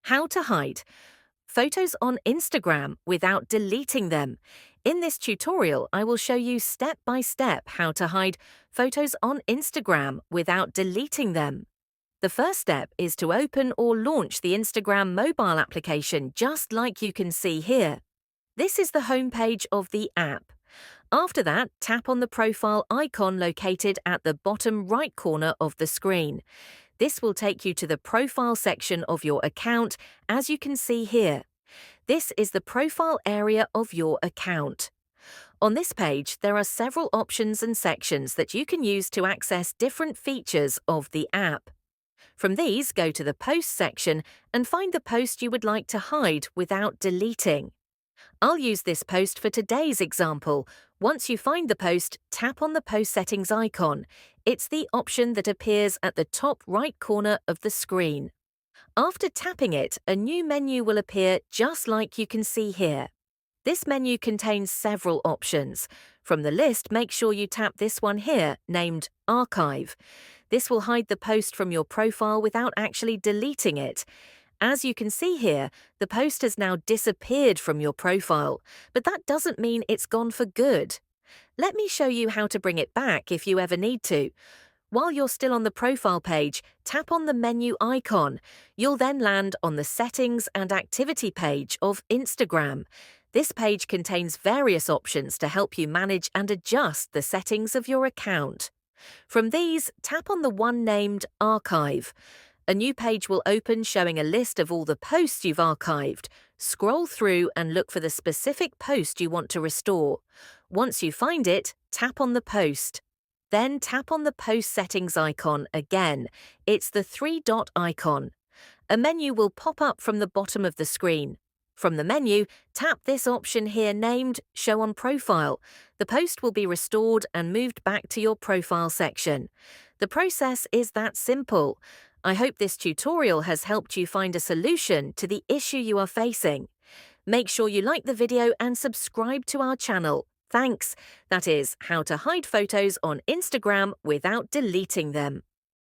How to hide photos on Instagram without deleting them. In this tutorial, I will show you step by step how to hide photos on Instagram without deleting them. The first step is to open or launch the Instagram mobile application just like you can see here. This is the home page of the app. After that, tap on the profile icon located at the bottom right corner of the screen. This will take you to the profile section of your account, as you can see here. This is the profile area of your account. On this page, there are several options and sections that you can use to access different features of the app. From these, go to the Post section and find the post you would like to hide without deleting. I'll use this post for today's example. Once you find the post, tap on the Post Settings icon. It's the option that appears at the top right corner of the screen. After tapping it, a new menu will appear just like you can see here. This menu contains several options. From the list, make sure you tap this one here, named Archive. This will hide the post from your profile without actually deleting it. As you can see here, the post has now disappeared from your profile, but that doesn't mean it's gone for good. Let me show you how to bring it back if you ever need to. While you're still on the profile page, tap on the menu icon. You'll then land on the Settings and Activity page of Instagram. This page contains various options to help you manage and adjust the settings of your account. From these, tap on the one named Archive. A new page will open showing a list of all the posts you've archived. Scroll through and look for the specific post you want to restore. Once you find it, tap on the post. Then tap on the Post Settings icon again. It's the three-dot icon. A menu will pop up from the bottom of the screen. From the menu, tap this option here named Show on Profile. The post will be restored and moved back to your profile section. The process is that simple. I hope this tutorial has helped you find a solution to the issue you are facing. Make sure you like the video and subscribe to our channel. Thanks. That is how to hide photos on Instagram without deleting them.